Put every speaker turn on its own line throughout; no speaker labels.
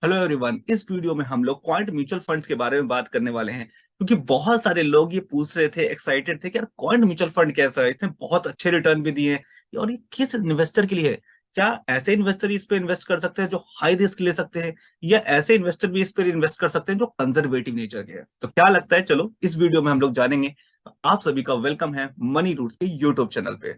Hello everyone. इस video में हम लोग क्वांट म्यूचुअल फंड्स के बारे में बात करने वाले हैं क्योंकि बहुत सारे लोग ये पूछ रहे थे, एक्साइटेड थे कि यार क्वांट म्यूचुअल फंड कैसा है, इसमें बहुत अच्छे रिटर्न भी दिए हैं और ये किस इन्वेस्टर के लिए है। क्या ऐसे इन्वेस्टर इस पे इन्वेस्ट कर सकते हैं जो हाई रिस्क ले सकते हैं, या ऐसे इन्वेस्टर भी इस पे इन्वेस्ट कर सकते हैं जो कंजर्वेटिव नेचर के हैं। तो क्या लगता है, चलो इस वीडियो में हम लोग जानेंगे। आप सभी का वेलकम है मनी रूट्स के यूट्यूब चैनल पे।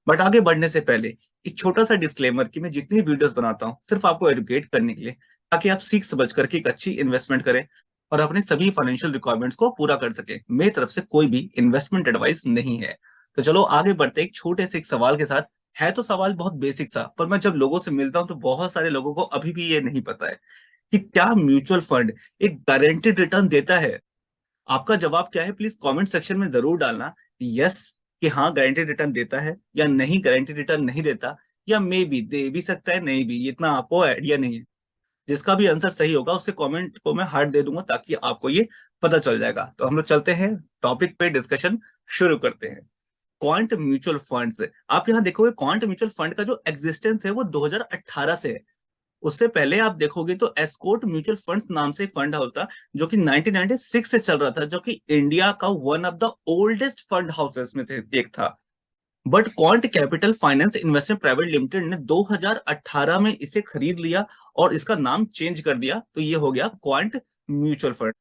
बट आगे बढ़ने से पहले एक छोटा सा डिस्क्लेमर कि मैं जितनी वीडियोस बनाता हूँ सिर्फ आपको एजुकेट करने के लिए, ताकि आप सीख समझ करके एक अच्छी इन्वेस्टमेंट करें और अपने सभी फाइनेंशियल रिक्वायरमेंट्स को पूरा कर सके। मेरी तरफ से कोई भी इन्वेस्टमेंट एडवाइस नहीं है। तो चलो आगे बढ़ते हैं एक छोटे से एक सवाल के साथ। है तो सवाल बहुत बेसिक सा, पर मैं जब लोगों से मिलता हूँ तो बहुत सारे लोगों को अभी भी ये नहीं पता है कि क्या म्यूचुअल फंड एक गारंटेड रिटर्न देता है। आपका जवाब क्या है, प्लीज कमेंट सेक्शन में जरूर डालना। यस, कि हाँ गारंटेड रिटर्न देता है, या नहीं गारंटेड रिटर्न नहीं देता, या मे बी दे भी सकता है, नहीं भी, इतना आपको आइडिया नहीं है। जिसका भी आंसर सही होगा उसके कमेंट को मैं हार्ट दे दूंगा ताकि आपको ये पता चल जाएगा। तो हम लोग चलते हैं टॉपिक पे, डिस्कशन शुरू करते हैं। क्वांट म्यूचुअल फंड्स, आप यहाँ देखोगे क्वांट म्यूचुअल फंड का जो एग्जिस्टेंस है वो 2018 से है। उससे पहले आप देखोगे तो एस्कॉर्ट म्यूचुअल फंड्स नाम से एक फंड हाउस था जो कि 1996 से चल रहा था, जो कि इंडिया का one of the oldest fund houses में से एक था। But quant capital finance investment private limited ने 2018 में इसे खरीद लिया और इसका नाम चेंज कर दिया, तो ये हो गया क्वांट म्यूचुअल फंड।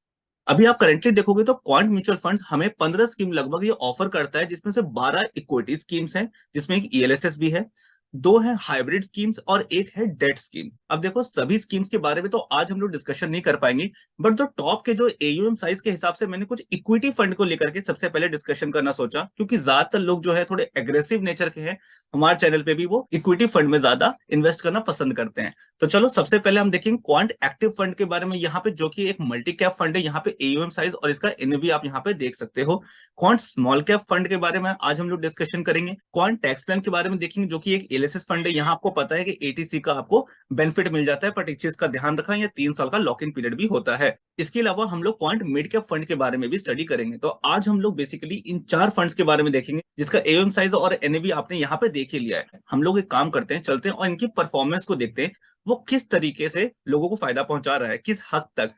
अभी आप करेंटली देखोगे तो क्वांट म्यूचुअल फंड हमें 15 स्कीम लगभग ये ऑफर करता है, जिसमें से 12 इक्विटी स्कीम्स हैं, जिसमें एक ईएलएसएस भी है, दो है हाइब्रिड स्कीम्स और एक है डेट स्कीम। अब देखो सभी स्कीम्स के बारे में तो आज हम लोग डिस्कशन नहीं कर पाएंगे, बट जो टॉप के जो एयूएम साइज के हिसाब से मैंने कुछ इक्विटी फंड को लेकर के सबसे पहले डिस्कशन करना सोचा, क्योंकि ज्यादातर लोग जो है थोड़े एग्रेसिव नेचर के हैं। हमारे चैनल पे भी वो इक्विटी फंड में ज्यादा इन्वेस्ट करना पसंद करते हैं। तो चलो सबसे पहले हम देखेंगे क्वांट एक्टिव फंड के बारे में, यहाँ पे जो कि एक मल्टी कैप फंड है। यहाँ पे एयूएम साइज और इसका एनएवी आप यहाँ पे देख सकते हो। क्वांट स्मॉल कैप फंड के बारे में आज हम लोग डिस्कशन करेंगे। क्वांट टैक्स प्लान के बारे में देखेंगे, जो कि एक एलएसएस फंड है। यहाँ आपको पता है कि एटीसी का आपको बेनिफिट मिल जाता है, बट एक चीज का ध्यान रखा, ये 3 साल का लॉक इन पीरियड भी होता है। इसके अलावा हम लोग क्वांट मिड कैप फंड के बारे में भी स्टडी करेंगे। तो आज हम लोग बेसिकली इन 4 फंड्स के बारे में देखेंगे, जिसका एएम साइज और एनएवी आपने यहाँ पे देख ही लिया है। हम लोग एक काम करते हैं, चलते हैं और इनकी परफॉर्मेंस को देखते हैं, वो किस तरीके से लोगों को फायदा पहुंचा रहा है, किस हद तक।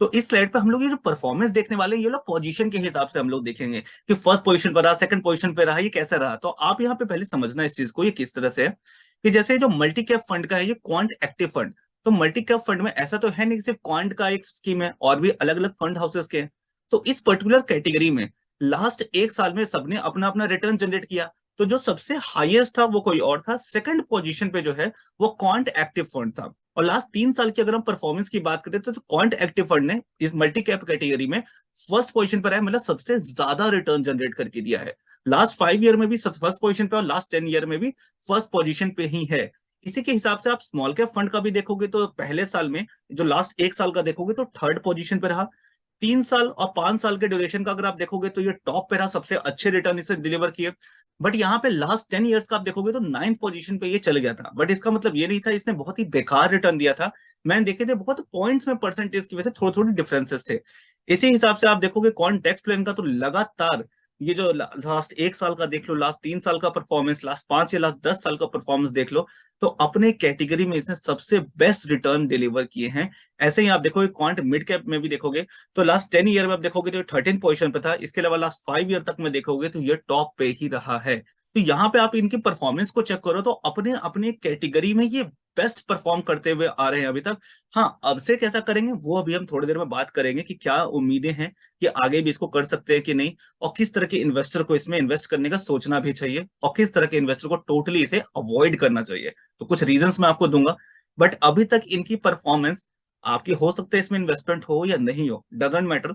तो इस स्लाइड पे हम लोग ये जो परफॉर्मेंस देखने वाले हैं, ये लोग पोजीशन के हिसाब से हम लोग देखेंगे कि फर्स्ट पोजीशन पर रहा, सेकंड पोजीशन पे रहा, ये कैसा रहा। तो आप यहाँ पे पहले समझना इस चीज को, ये किस तरह से है कि जैसे जो मल्टी कैप फंड का है, ये क्वांट एक्टिव फंड। तो मल्टी कैप फंड में ऐसा तो है नहीं कि सिर्फ क्वांट का एक स्कीम है, और भी अलग अलग फंड हाउसेस के हैं। तो इस पर्टिकुलर कैटेगरी में लास्ट एक साल में सबने अपना अपना रिटर्न जनरेट किया। तो जो सबसे हाईएस्ट था वो कोई और था, सेकंड पोजीशन पे जो है वो क्वांट एक्टिव फंड था। और लास्ट 3 साल की अगर हम परफॉर्मेंस की बात करें तो जो क्वांट एक्टिव फंड ने इस मल्टी कैप कैटेगरी में फर्स्ट पोजीशन पर है, मतलब सबसे ज्यादा रिटर्न जनरेट करके दिया है। लास्ट 5 ईयर में भी सब फर्स्ट पोजीशन पे और लास्ट 10 ईयर में भी फर्स्ट पोजीशन पे ही है। इसी के हिसाब से आप स्मॉल कैप फंड का भी देखोगे तो पहले साल में, जो लास्ट एक साल का देखोगे तो थर्ड पोजीशन पे रहा। 3 साल और 5 साल के ड्यूरेशन का अगर आप देखोगे तो ये टॉप पे रहा, सबसे अच्छे रिटर्न इसे डिलीवर किए। बट यहाँ पे लास्ट 10 ईयर्स का आप देखोगे तो 9th पोजीशन पे ये चल गया था। बट इसका मतलब ये नहीं था इसने बहुत ही बेकार रिटर्न दिया था। मैंने देखे थे बहुत पॉइंट्स में परसेंटेज की वजह से थोड़े थोड़े डिफरेंसेस थे। इसी हिसाब से आप देखोगे कौन टैक्स प्लान का तो लगातार ये जो लास्ट एक साल का देख लो, लास्ट 3 साल का परफॉर्मेंस, लास्ट 5 या लास्ट 10 साल का परफॉर्मेंस देख लो, तो अपने कैटेगरी में इसने सबसे बेस्ट रिटर्न डिलीवर किए हैं। ऐसे ही आप देखोगे क्वांट मिड कैप में भी देखोगे तो लास्ट 10 ईयर में आप देखोगे तो 13 पोजीशन पे था। इसके अलावा लास्ट 5 ईयर तक में देखोगे तो ये टॉप पे ही रहा है। तो यहाँ पे आप इनकी परफॉर्मेंस को चेक करो तो अपने अपने कैटेगरी में ये बेस्ट परफॉर्म करते हुए आ रहे हैं अभी तक। हाँ, अब से कैसा करेंगे वो अभी हम थोड़ी देर में बात करेंगे कि क्या उम्मीदें हैं कि आगे भी इसको कर सकते हैं कि नहीं, और किस तरह के इन्वेस्टर को इसमें इन्वेस्ट करने का सोचना भी चाहिए, और किस तरह के इन्वेस्टर को टोटली इसे अवॉइड करना चाहिए। तो कुछ रीजंस मैं आपको दूंगा। बट अभी तक इनकी परफॉर्मेंस, आपकी हो सकता है इसमें इन्वेस्टमेंट हो या नहीं हो, डजेंट मैटर।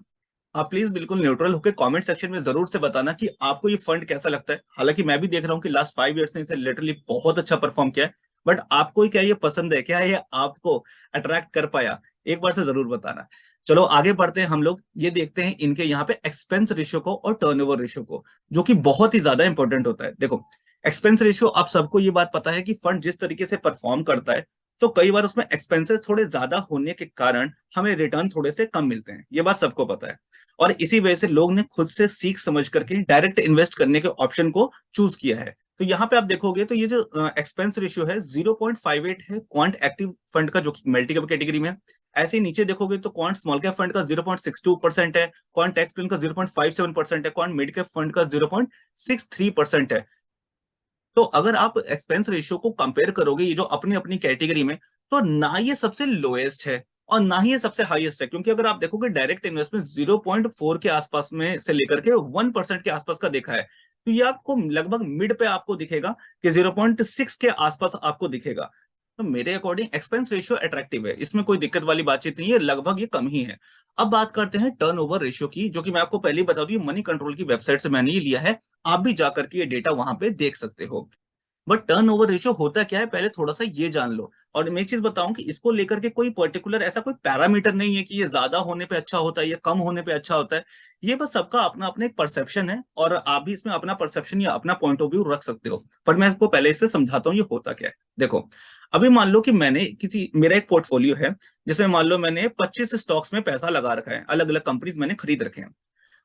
आप प्लीज बिल्कुल न्यूट्रल होकर कमेंट सेक्शन में जरूर से बताना कि आपको ये फंड कैसा लगता है। हालांकि मैं भी देख रहा हूँ कि लास्ट 5 ईयर्स ने इसे लिटरली बहुत अच्छा परफॉर्म किया है। बट आपको क्या ये पसंद है, क्या ये आपको अट्रैक्ट कर पाया, एक बार से जरूर बताना। चलो आगे बढ़ते हैं, हम लोग ये देखते हैं इनके यहाँ पे एक्सपेंस रेशियो को और टर्नओवर रेशियो को, जो कि बहुत ही ज्यादा इंपॉर्टेंट होता है। देखो एक्सपेंस रेशियो, आप सबको ये बात पता है कि फंड जिस तरीके से परफॉर्म करता है तो कई बार उसमें एक्सपेंसेस थोड़े ज्यादा होने के कारण हमें रिटर्न थोड़े से कम मिलते हैं, ये बात सबको पता है। और इसी वजह से लोग ने खुद से सीख समझ करके डायरेक्ट इन्वेस्ट करने के ऑप्शन को चूज किया है। तो यहाँ पे आप देखोगे तो ये जो एक्सपेंस रेशियो है 0.58 है क्वांट एक्टिव फंड का, जो कि मल्टी कैप कैटेगरी में है। ऐसे ही नीचे देखोगे तो क्वांट स्मॉल कैप फंड का 0.62% है, क्वांट टैक्स का 0.57% है, क्वांट मिड कैप फंड का 0.63% है। तो अगर आप एक्सपेंस रेशियो को कंपेयर करोगे ये जो अपनी अपनी कैटेगरी में, तो ना ये सबसे लोएस्ट है और ना ही ये सबसे हाईएस्ट है। क्योंकि अगर आप देखोगे डायरेक्ट इन्वेस्टमेंट 0.4 के आसपास में से लेकर के 1% के आसपास का देखा है, तो ये आपको लगभग मिड पे आपको दिखेगा कि 0.6 के आसपास आपको दिखेगा। तो मेरे अकॉर्डिंग एक्सपेंस रेशियो अट्रैक्टिव है, इसमें कोई दिक्कत वाली बातचीत नहीं है, लगभग ये कम ही है। अब बात करते हैं टर्नओवर रेशियो की, जो कि मैं आपको पहले ही बता दूं मनी कंट्रोल की वेबसाइट से मैंने ये लिया है। आप भी जाकर के ये डेटा वहां पे देख सकते हो। बट टर्न ओवर रेशियो होता क्या है, पहले थोड़ा सा ये जान लो। और मैं एक चीज बताऊं कि इसको लेकर के कोई पर्टिकुलर ऐसा कोई पैरामीटर नहीं है कि ये ज्यादा होने पे अच्छा होता है, ये कम होने पे अच्छा होता है। ये बस सबका अपना अपना एक परसेप्शन है, और आप भी इसमें अपना परसेप्शन या अपना पॉइंट ऑफ व्यू रख सकते हो। पर मैं इसको पहले इसलिए समझाता हूँ ये होता क्या है। देखो, अभी मान लो कि मेरा एक पोर्टफोलियो है, जिसमें मान लो मैंने 25 स्टॉक्स में पैसा लगा रखा है, अलग अलग कंपनीज मैंने खरीद रखे हैं।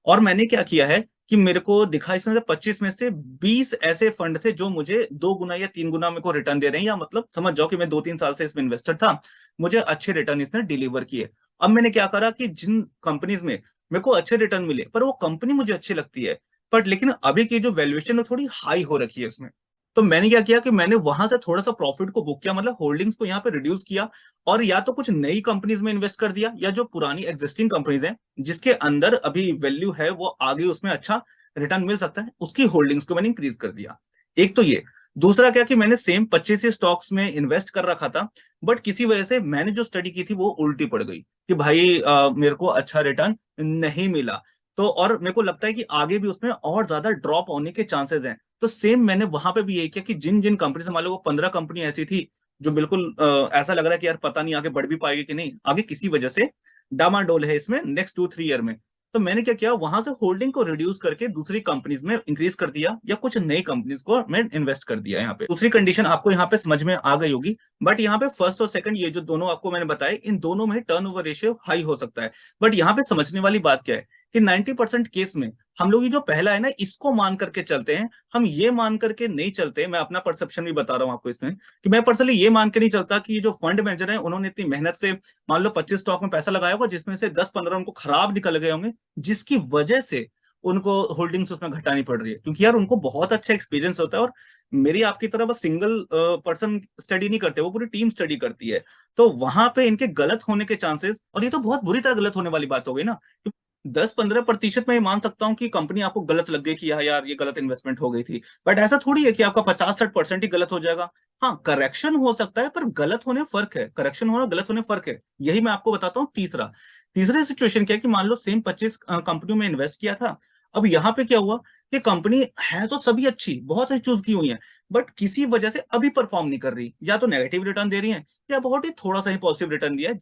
और मैंने क्या किया है कि मेरे को दिखा इसमें से 25 में से 20 ऐसे फंड थे जो मुझे 2 गुना या 3 गुना मेरे को रिटर्न दे रहे हैं, या मतलब समझ जाओ कि मैं 2-3 साल से इसमें इन्वेस्टर था, मुझे अच्छे रिटर्न इसने डिलीवर किए। अब मैंने क्या करा कि जिन कंपनीज में मेरे को अच्छे रिटर्न मिले, पर वो कंपनी मुझे अच्छी लगती है, बट लेकिन अभी की जो वैल्यूएशन है थोड़ी हाई हो रखी है उसमें, तो मैंने क्या किया कि मैंने वहां से थोड़ा सा प्रॉफिट को बुक किया, मतलब होल्डिंग्स को यहाँ पे रिड्यूस किया। और या तो कुछ नई कंपनीज में इन्वेस्ट कर दिया, या जो पुरानी एग्जिस्टिंग कंपनीज हैं जिसके अंदर अभी वैल्यू है, वो आगे उसमें अच्छा रिटर्न मिल सकता है, उसकी होल्डिंग्स को मैंने इंक्रीज कर दिया। एक तो ये। दूसरा क्या कि मैंने सेम 25 ही स्टॉक्स में इन्वेस्ट कर रखा था, बट किसी वजह से मैंने जो स्टडी की थी वो उल्टी पड़ गई कि भाई मेरे को अच्छा रिटर्न नहीं मिला। तो और मेरे को लगता है कि आगे भी उसमें और ज्यादा ड्रॉप होने के चांसेस हैं। तो सेम मैंने वहां पे भी यही किया कि जिन जिन कंपनी से मान लो 15 कंपनी ऐसी थी जो बिल्कुल ऐसा लग रहा है कि यार पता नहीं आगे बढ़ भी पाएगी कि नहीं, आगे किसी वजह से डामाडोल है इसमें नेक्स्ट 2-3 ईयर में, तो मैंने क्या किया वहां से होल्डिंग को रिड्यूस करके दूसरी कंपनीज में इंक्रीज कर दिया, या कुछ नई कंपनीज को मैं इन्वेस्ट कर दिया। यहाँ पे दूसरी कंडीशन आपको यहाँ पे समझ में आ गई होगी। बट यहाँ पे फर्स्ट और सेकंड ये जो दोनों आपको मैंने बताए, इन दोनों में टर्नओवर रेशियो हाई हो सकता है। बट यहाँ पे समझने वाली बात क्या है कि 90% केस में हम लोग ये जो पहला है ना, इसको मान करके चलते हैं। हम ये मान करके नहीं चलते, मैं अपना परसेप्शन भी बता रहा हूँ आपको इसमें, कि मैं पर्सनली ये मान के नहीं चलता कि ये जो फंड मैनेजर है उन्होंने इतनी मेहनत से मान लो 25 स्टॉक में पैसा लगाया होगा, जिसमें से 10-15 उनको खराब निकल गए होंगे, जिसकी वजह से उनको होल्डिंग्स उसमें घटानी पड़ रही है, क्योंकि यार उनको बहुत अच्छा एक्सपीरियंस होता है। और मेरी आपकी तरह बस सिंगल पर्सन स्टडी नहीं करते, वो पूरी टीम स्टडी करती है। तो वहां पे इनके गलत होने के चांसेस, और ये तो बहुत बुरी तरह गलत होने वाली बात हो गई ना, 10-15% में मान सकता हूँ कि कंपनी आपको गलत लग गई कि हाँ यार ये गलत इन्वेस्टमेंट हो गई थी, बट ऐसा थोड़ी है कि आपका 50-60% ही गलत हो जाएगा। हाँ, करेक्शन हो सकता है, पर गलत होने फर्क है, करेक्शन होना गलत होने फर्क है। यही मैं आपको बताता हूँ। तीसरी सिचुएशन क्या है कि मान लो सेम 25 कंपनियों में इन्वेस्ट किया था। अब यहाँ पे क्या हुआ कि कंपनी है तो सभी अच्छी, बहुत अच्छी चूज की हुई है, बट किसी वजह से अभी परफॉर्म नहीं कर रही, या तो नेगेटिव रिटर्न दे रही है, या बहुत ही थोड़ा सा ही पॉजिटिव रिटर्न दिया है।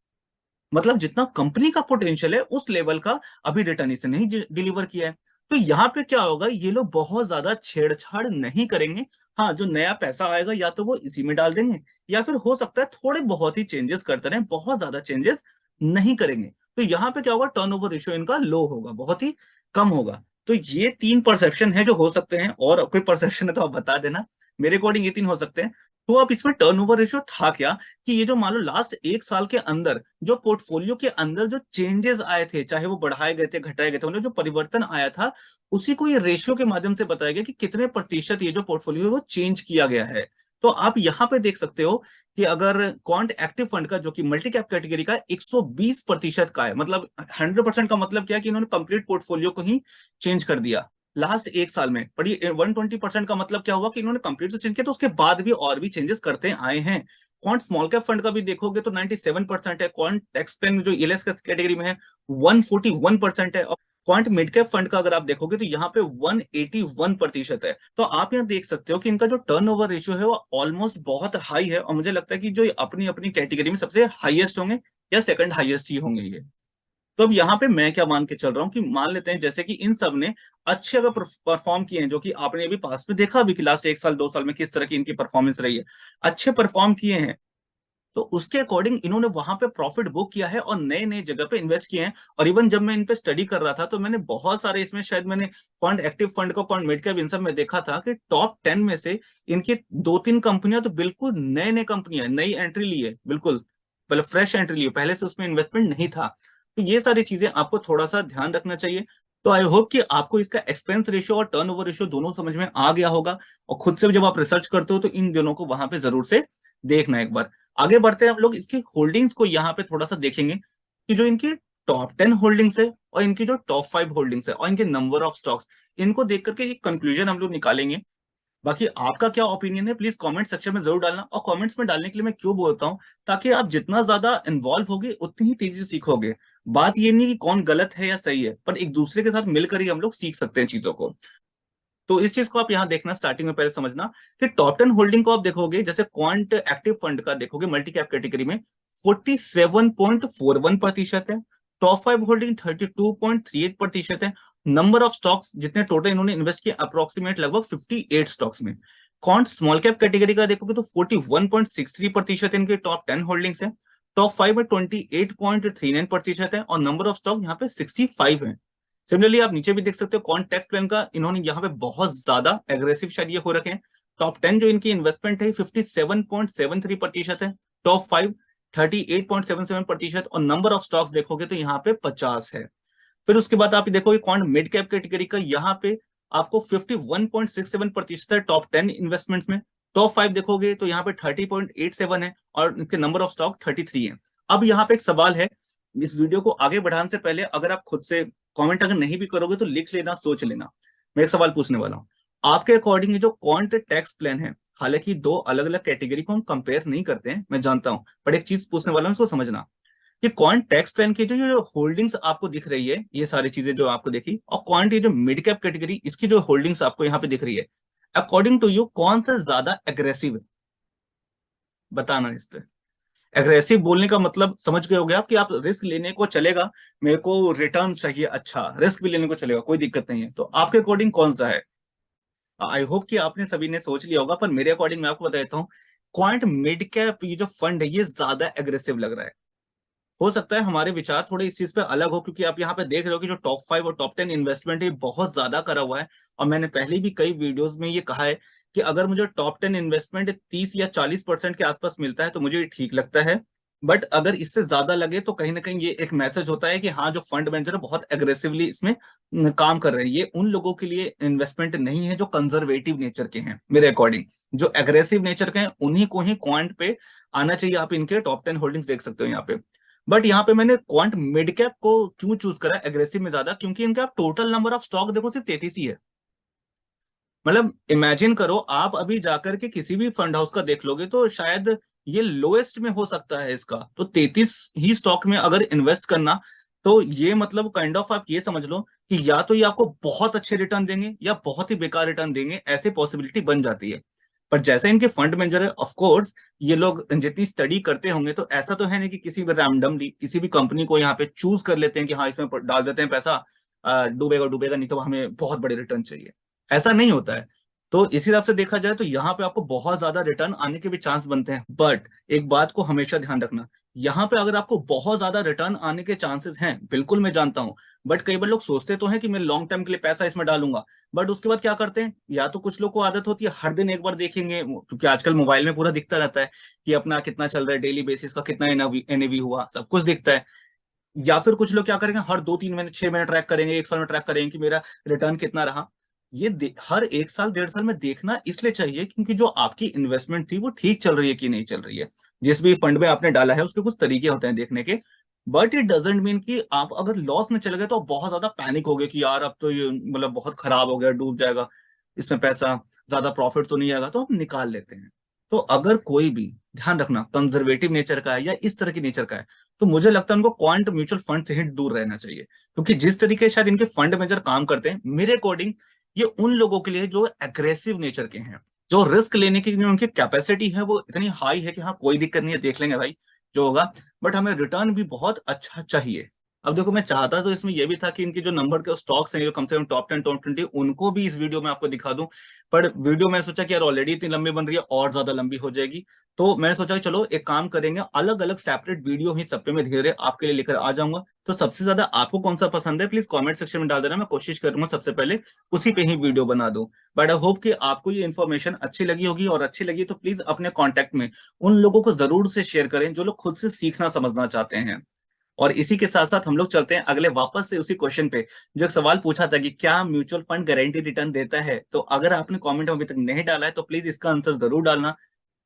मतलब जितना कंपनी का पोटेंशियल है उस लेवल का अभी रिटर्न इसने नहीं डिलीवर किया है। तो यहाँ पे क्या होगा, ये लोग बहुत ज्यादा छेड़छाड़ नहीं करेंगे। हाँ, जो नया पैसा आएगा या तो वो इसी में डाल देंगे, या फिर हो सकता है थोड़े बहुत ही चेंजेस करते रहे, बहुत ज्यादा चेंजेस नहीं करेंगे। तो यहाँ पे क्या होगा, टर्नओवर रेशियो इनका लो होगा, बहुत ही कम होगा। तो ये 3 परसेप्शन है जो हो सकते हैं, और कोई परसेप्शन है तो आप बता देना। मेरे अकॉर्डिंग ये 3 हो सकते हैं। तो अब इसमें टर्नओवर रेशियो था क्या, कि ये जो मान लो लास्ट 1 साल के अंदर जो पोर्टफोलियो के अंदर जो चेंजेस आए थे, चाहे वो बढ़ाए गए थे घटाए गए थे, उन्हें जो परिवर्तन आया था, उसी को ये रेशियो के माध्यम से बताया गया कि कितने प्रतिशत ये जो पोर्टफोलियो है वो चेंज किया गया है। तो आप यहाँ पे देख सकते हो कि अगर क्वांट एक्टिव फंड का, जो कि मल्टी कैप कैटेगरी का 120% का है, मतलब 100% का मतलब क्या है कि इन्होंने कंप्लीट पोर्टफोलियो को ही चेंज कर दिया लास्ट 1 साल में। पर ये 120% का मतलब क्या हुआ कि इन्होंने कंप्लीट तो चेंज किया, तो उसके बाद भी और भी चेंजेस करते आए हैं। क्वांट स्मॉल कैप फंड का भी देखोगे तो 97% है, क्वांट टेक्सपेन जो एलएस कैटेगरी में है 141% है, और क्वांट मिड कैप फंड का अगर आप देखोगे तो यहाँ पे 181% है। तो आप यहाँ देख सकते हो कि इनका जो टर्नओवर रेशियो है वो ऑलमोस्ट बहुत हाई है, और मुझे लगता है कि जो अपनी अपनी कैटेगरी में सबसे हाईएस्ट होंगे, या सेकंड हाईएस्ट ही होंगे ये। तो अब यहाँ पे मैं क्या मान के चल रहा हूँ कि मान लेते हैं जैसे कि इन सब ने अच्छे अगर परफॉर्म किए हैं, जो कि आपने अभी पास में देखा भी कि लास्ट 1 साल 2 साल में किस तरह की इनकी परफॉर्मेंस रही है, अच्छे परफॉर्म किए हैं, तो उसके अकॉर्डिंग इन्होंने वहां पे प्रॉफिट बुक किया है और नए नए जगह पे इन्वेस्ट किए हैं। और इवन जब मैं इन पे स्टडी कर रहा था तो मैंने बहुत सारे इसमें, शायद मैंने क्वांट एक्टिव फंड को, क्वांट मिड कैप, इन सब में देखा था कि टॉप 10 में से इनकी 2-3 कंपनियां तो बिल्कुल नए नए कंपनियां, नई एंट्री ली है, बिल्कुल मतलब फ्रेश एंट्री ली है, पहले से उसमें इन्वेस्टमेंट नहीं था। तो ये सारी चीजें आपको थोड़ा सा ध्यान रखना चाहिए। तो आई होप कि आपको इसका एक्सपेंस रेशियो और टर्नओवर रेशियो दोनों समझ में आ गया होगा, और खुद से जब आप रिसर्च करते हो तो इन दोनों को वहां पे जरूर से देखना एक बार। आगे बढ़ते हैं हम लोग इसकी होल्डिंग्स को यहाँ पे थोड़ा सा देखेंगे कि जो इनकी टॉप 10 होल्डिंग्स है और इनकी जो टॉप 5 होल्डिंग्स है और इनके नंबर ऑफ स्टॉक्स, इनको देख करके एक कंक्लूजन हम लोग निकालेंगे। बाकी आपका क्या ओपिनियन है प्लीज कमेंट सेक्शन में जरूर डालना। और कमेंट्स में डालने के लिए मैं क्यों बोलता हूँ, ताकि आप जितना ज्यादा इन्वॉल्व होगे उतनी ही तेजी से सीखोगे। बात ये नहीं कि कौन गलत है या सही है, पर एक दूसरे के साथ मिलकर ही हम लोग सीख सकते हैं चीजों को। तो इस चीज को आप यहाँ देखना, स्टार्टिंग में पहले समझना कि टॉप 10 होल्डिंग को आप देखोगे, जैसे क्वांट एक्टिव फंड का देखोगे मल्टी कैप कैटेगरी में 47.41% है। टॉप 5 होल्डिंग 32.38% है। नंबर ऑफ स्टॉक्स जितने टोटल इन्होंने इन्वेस्ट किए अप्रोक्सीमेट लगभग 58 स्टॉक्स में। क्वांट स्मॉल कैप कैटेगरी का देखोगे तो 41.63% इनके टॉप 10 होल्डिंग्स है। टॉप 5 में 28.39% है और नंबर ऑफ स्टॉक यहाँ पे 65 है। सिमिलरली आप नीचे भी देख सकते हो क्वांट टैक्स प्लान का, इन्होंने यहाँ पे बहुत ज्यादा एग्रेसिव शायद ये हो रखे हैं। टॉप 10 जो इनकी इन्वेस्टमेंट है 57.73% है। टॉप 5 38.77% और नंबर ऑफ स्टॉक्स देखोगे तो यहाँ पे 50 है। फिर उसके बाद आप देखोगे क्वांट मिड कैप कैटेगरी का, यहाँ पे आपको 51.67% है टॉप 10 इन्वेस्टमेंट्स में। टॉप 5 देखोगे तो यहाँ पे 30.87 है और इनके नंबर ऑफ स्टॉक 33 है। अब यहाँ पे एक सवाल है, इस वीडियो को आगे बढ़ाने से पहले अगर आप खुद से कमेंट अगर नहीं भी करोगे तो लिख लेना, सोच लेना। मैं एक सवाल पूछने वाला हूँ, आपके अकॉर्डिंग ये जो क्वांट टैक्स प्लान है, हालांकि दो अलग अलग कैटेगरी को हम कंपेयर नहीं करते हैं मैं जानता हूं, पर एक चीज पूछने वाला हूं, इसको समझना कि क्वांट टैक्स प्लान की जो ये होल्डिंग्स आपको दिख रही है, ये सारी चीजें जो आपको देखी, और क्वांट ये जो मिड कैप कैटेगरी इसकी जो होल्डिंग्स आपको यहाँ पे दिख रही है, अकॉर्डिंग टू यू कौन सा ज्यादा एग्रेसिव है, बताना इस पे। एग्रेसिव बोलने का मतलब समझ गए होगे आप कि आप रिस्क लेने को चलेगा, मेरे को रिटर्न चाहिए, अच्छा रिस्क भी लेने को चलेगा, कोई दिक्कत नहीं है, तो आपके अकॉर्डिंग कौन सा है। आई होप कि आपने सभी ने सोच लिया होगा, पर मेरे अकॉर्डिंग मैं आपको बता देता हूँ, क्वांट मिड कैप ये जो फंड है ये ज्यादा एग्रेसिव लग रहा है। हो सकता है हमारे विचार थोड़े इस चीज पे अलग हो, क्योंकि आप यहाँ पे देख रहे हो कि जो टॉप 5 और टॉप 10 इन्वेस्टमेंट है बहुत ज्यादा करा हुआ है। और मैंने पहले भी कई वीडियोस में ये कहा है कि अगर मुझे टॉप 10 इन्वेस्टमेंट 30 या 40% के आसपास मिलता है तो मुझे ये ठीक लगता है। बट अगर इससे ज्यादा लगे तो कहीं ना कहीं ये एक मैसेज होता है कि हाँ, जो फंड मैनेजर है बहुत एग्रेसिवली इसमें काम कर रहे हैं। ये उन लोगों के लिए इन्वेस्टमेंट नहीं है जो कंजर्वेटिव नेचर के हैं। मेरे अकॉर्डिंग जो एग्रेसिव नेचर के हैं उन्हीं को ही क्वांट पे आना चाहिए। आप इनके टॉप 10 होल्डिंग्स देख सकते हो यहाँ पे। बट यहाँ पे मैंने क्वांट मिड कैप को क्यों चूज करा एग्रेसिव में ज्यादा, क्योंकि इनका आप टोटल नंबर ऑफ स्टॉक देखो सिर्फ 33 ही है। मतलब इमेजिन करो, आप अभी जाकर के किसी भी फंड हाउस का देख लोगे तो शायद ये लोएस्ट में हो सकता है इसका, तो 33 ही स्टॉक में अगर इन्वेस्ट करना, तो ये मतलब काइंड ऑफ आप ये समझ लो कि या तो ये आपको बहुत अच्छे रिटर्न देंगे या बहुत ही बेकार रिटर्न देंगे, ऐसे पॉसिबिलिटी बन जाती है। पर जैसे इनके फंड मैनेजर है, ऑफ कोर्स ये लोग जितनी स्टडी करते होंगे तो ऐसा तो है नहीं कि किसी भी रैंडमली किसी भी कंपनी को यहाँ पे चूज कर लेते हैं कि हाँ इसमें डाल देते हैं पैसा, डूबेगा डूबेगा नहीं तो हमें बहुत बड़े रिटर्न चाहिए, ऐसा नहीं होता है। तो इस हिसाब से देखा जाए तो यहाँ पे आपको बहुत ज्यादा रिटर्न आने के भी चांस बनते हैं। बट एक बात को हमेशा ध्यान रखना, यहाँ पे अगर आपको बहुत ज्यादा रिटर्न आने के चांसेस हैं, बिल्कुल मैं जानता हूँ, बट कई बार लोग सोचते तो हैं कि मैं लॉन्ग टर्म के लिए पैसा इसमें डालूंगा, बट उसके बाद क्या करते हैं, या तो कुछ लोग को आदत होती है हर दिन एक बार देखेंगे, क्योंकि आजकल मोबाइल में पूरा दिखता रहता है कि अपना कितना चल रहा है, डेली बेसिस का कितना एनएवी हुआ, सब कुछ दिखता है। या फिर कुछ लोग क्या करेंगे, हर 2-3 महीने 6 महीने ट्रैक करेंगे, एक साल में ट्रैक करेंगे कि मेरा रिटर्न कितना रहा। ये हर एक साल 1.5 साल में देखना इसलिए चाहिए क्योंकि जो आपकी इन्वेस्टमेंट थी वो ठीक चल रही है कि नहीं चल रही है। जिस भी फंड में आपने डाला है उसके कुछ तरीके होते हैं देखने के। बट इट डजेंट मीन कि आप अगर लॉस में चले गए तो बहुत ज्यादा पैनिक हो गए कि यार अब तो ये मतलब बहुत खराब हो गया, डूब जाएगा, इसमें पैसा ज्यादा प्रॉफिट तो नहीं आएगा, तो हम निकाल लेते हैं। तो अगर कोई भी, ध्यान रखना, कंजर्वेटिव नेचर का है या इस तरह की नेचर का है, तो मुझे लगता है उनको क्वांट म्यूचुअल फंड से ही दूर रहना चाहिए। क्योंकि जिस तरीके शायद इनके फंड मैनेजर काम करते हैं, मेरे अकॉर्डिंग ये उन लोगों के लिए जो एग्रेसिव नेचर के हैं, जो रिस्क लेने की जो उनकी कैपेसिटी है वो इतनी हाई है कि हाँ कोई दिक्कत नहीं है, देख लेंगे भाई जो होगा, बट हमें रिटर्न भी बहुत अच्छा चाहिए। अब देखो, मैं चाहता तो इसमें ये भी था कि इनके जो नंबर के स्टॉक्स हैं, जो कम से कम टॉप 10 टॉप 20, उनको भी इस वीडियो में आपको दिखा दूं। पर वीडियो मैं सोचा कि यार ऑलरेडी इतनी लंबी बन रही है, और ज्यादा लंबी हो जाएगी। तो मैंने सोचा कि चलो एक काम करेंगे, अलग अलग सेपरेट वीडियो ही सब पे मैं धीरे आपके लिए लेकर आ जाऊंगा। तो सबसे ज्यादा आपको कौन सा पसंद है, प्लीज कमेंट सेक्शन में डाल देना, मैं कोशिश करूंगा सबसे पहले उसी पे ही वीडियो बना दूं। बट आई होप कि आपको ये इन्फॉर्मेशन अच्छी लगी होगी, और अच्छी लगी तो प्लीज अपने कॉन्टेक्ट में उन लोगों को जरूर से शेयर करें जो लोग खुद से सीखना समझना चाहते हैं। और इसी के साथ साथ हम लोग चलते हैं अगले वापस से उसी क्वेश्चन पे, जो एक सवाल पूछा था कि क्या म्यूचुअल फंड गारंटी रिटर्न देता है। तो अगर आपने कमेंट में अभी तक नहीं डाला है तो प्लीज इसका आंसर जरूर डालना।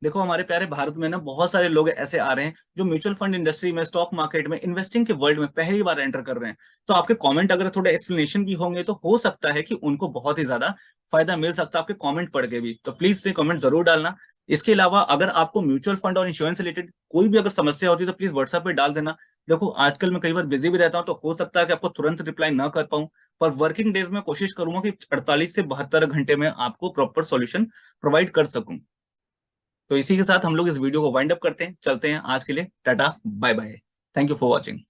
देखो, हमारे प्यारे भारत में ना बहुत सारे लोग ऐसे आ रहे हैं जो म्यूचुअल फंड इंडस्ट्री में, स्टॉक मार्केट में, इन्वेस्टिंग के वर्ल्ड में पहली बार एंटर कर रहे हैं। तो आपके कमेंट अगर थोड़े एक्सप्लेनेशन भी होंगे तो हो सकता है कि उनको बहुत ही ज्यादा फायदा मिल सकता है आपके कमेंट पढ़ के भी। तो प्लीज से कमेंट जरूर डालना। इसके अलावा अगर आपको म्यूचुअल फंड और इंश्योरेंस से रिलेटेड कोई भी अगर समस्या होती है तो प्लीज व्हाट्सएप पे डाल देना। देखो, आजकल मैं कई बार बिजी भी रहता हूँ, तो हो सकता है कि आपको तुरंत रिप्लाई ना कर पाऊं। पर वर्किंग डेज में कोशिश करूंगा कि 48 से 72 घंटे में आपको प्रॉपर सॉल्यूशन प्रोवाइड कर सकूं। तो इसी के साथ हम लोग इस वीडियो को वाइंड अप करते हैं, चलते हैं। आज के लिए tata bye bye. Thank you for watching.